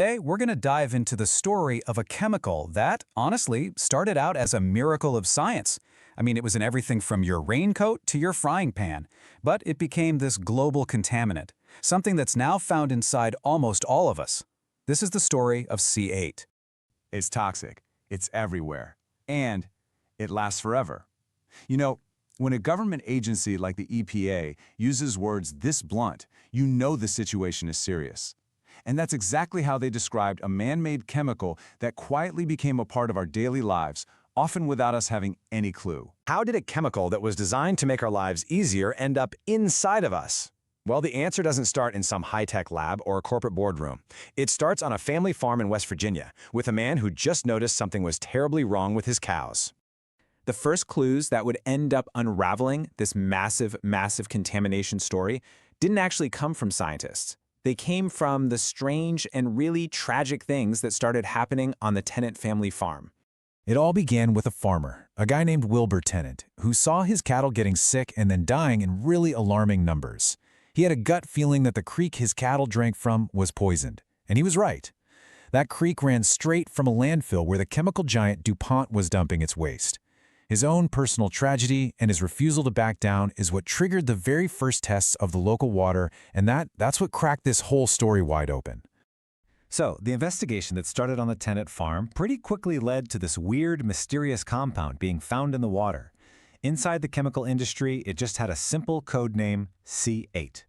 Today, we're going to dive into the story of a chemical that, honestly, started out as a miracle of science. I mean, it was in everything from your raincoat to your frying pan. But it became this global contaminant, something that's now found inside almost all of us. This is the story of C8. It's toxic, it's everywhere, and it lasts forever. You know, when a government agency like the EPA uses words this blunt, you know the situation is serious. And that's exactly how they described a man-made chemical that quietly became a part of our daily lives, often without us having any clue. How did a chemical that was designed to make our lives easier end up inside of us? Well, the answer doesn't start in some high-tech lab or a corporate boardroom. It starts on a family farm in West Virginia with a man who just noticed something was terribly wrong with his cows. The first clues that would end up unraveling this massive contamination story didn't actually come from scientists. They came from the strange and really tragic things that started happening on the Tennant family farm. It all began with a farmer, a guy named Wilbur Tennant, who saw his cattle getting sick and then dying in really alarming numbers. He had a gut feeling that the creek his cattle drank from was poisoned, and he was right. That creek ran straight from a landfill where the chemical giant DuPont was dumping its waste. His own personal tragedy and his refusal to back down is what triggered the very first tests of the local water, and that's what cracked this whole story wide open. So, the investigation that started on the Tennant farm pretty quickly led to this weird, mysterious compound being found in the water. Inside the chemical industry, it just had a simple code name, C8.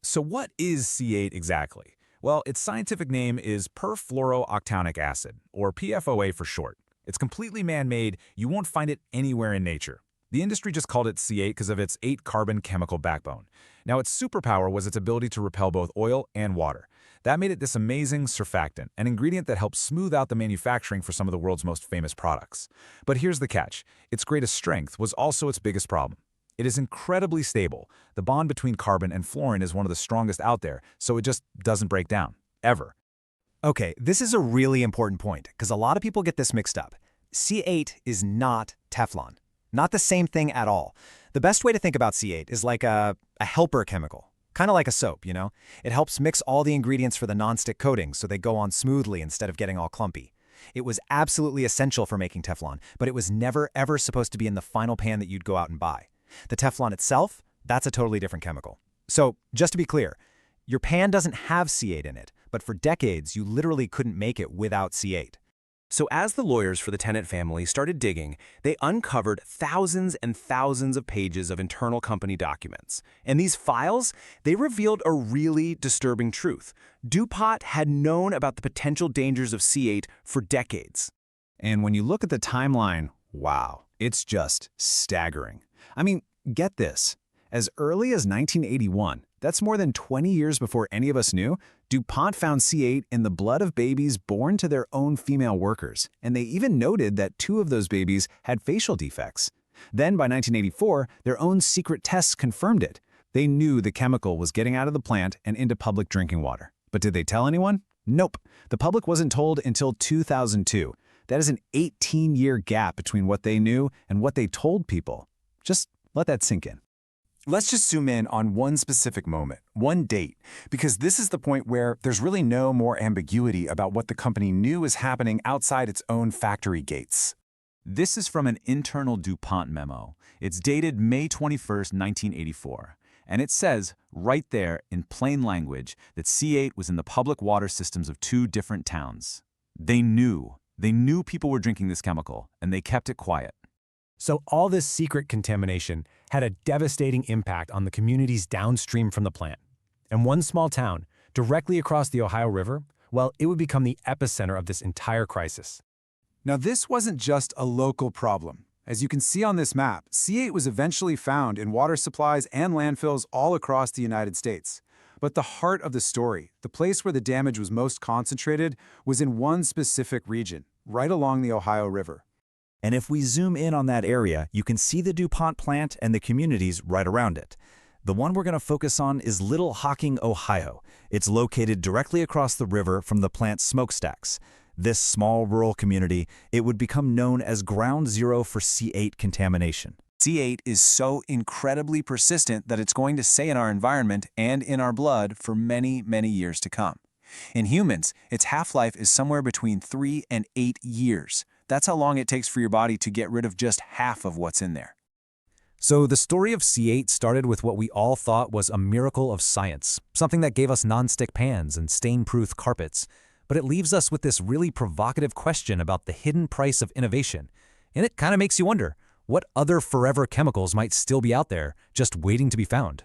So what is C8 exactly? Well, its scientific name is perfluorooctanoic acid, or PFOA for short. It's completely man-made, you won't find it anywhere in nature. The industry just called it C8 because of its 8-carbon chemical backbone. Now, its superpower was its ability to repel both oil and water. That made it this amazing surfactant, an ingredient that helps smooth out the manufacturing for some of the world's most famous products. But here's the catch. Its greatest strength was also its biggest problem. It is incredibly stable. The bond between carbon and fluorine is one of the strongest out there, so it just doesn't break down, ever. Okay, this is a really important point because a lot of people get this mixed up. C8 is not Teflon. Not the same thing at all. The best way to think about C8 is like a helper chemical. Kind of like a soap, you know? It helps mix all the ingredients for the nonstick coating so they go on smoothly instead of getting all clumpy. It was absolutely essential for making Teflon, but it was never ever supposed to be in the final pan that you'd go out and buy. The Teflon itself, that's a totally different chemical. So, just to be clear, your pan doesn't have C8 in it, but for decades you literally couldn't make it without C8. So as the lawyers for the Tennant family started digging, they uncovered thousands and thousands of pages of internal company documents. And these files, they revealed a really disturbing truth. DuPont had known about the potential dangers of C8 for decades. And when you look at the timeline, wow, it's just staggering. I mean, get this. As early as 1981, that's more than 20 years before any of us knew, DuPont found C8 in the blood of babies born to their own female workers, and they even noted that 2 of those babies had facial defects. Then, by 1984, their own secret tests confirmed it. They knew the chemical was getting out of the plant and into public drinking water. But did they tell anyone? Nope. The public wasn't told until 2002. That is an 18-year gap between what they knew and what they told people. Just let that sink in. Let's just zoom in on one specific moment, one date, because this is the point where there's really no more ambiguity about what the company knew is happening outside its own factory gates. This is from an internal DuPont memo. It's dated May 21st, 1984. And it says, right there in plain language, that C8 was in the public water systems of 2 different towns. They knew people were drinking this chemical, and they kept it quiet. So all this secret contamination had a devastating impact on the communities downstream from the plant. And one small town, directly across the Ohio River, well, it would become the epicenter of this entire crisis. Now, this wasn't just a local problem. As you can see on this map, C8 was eventually found in water supplies and landfills all across the United States. But the heart of the story, the place where the damage was most concentrated, was in one specific region, right along the Ohio River. And if we zoom in on that area, you can see the DuPont plant and the communities right around it. The one we're going to focus on is Little Hocking, Ohio. It's located directly across the river from the plant's smokestacks. This small rural community, it would become known as ground zero for C8 contamination. C8 is so incredibly persistent that it's going to stay in our environment and in our blood for many, many years to come. In humans, its half-life is somewhere between 3 and 8 years. That's how long it takes for your body to get rid of just half of what's in there. So the story of C8 started with what we all thought was a miracle of science, something that gave us non-stick pans and stain-proof carpets. But it leaves us with this really provocative question about the hidden price of innovation. And it kind of makes you wonder, what other forever chemicals might still be out there just waiting to be found?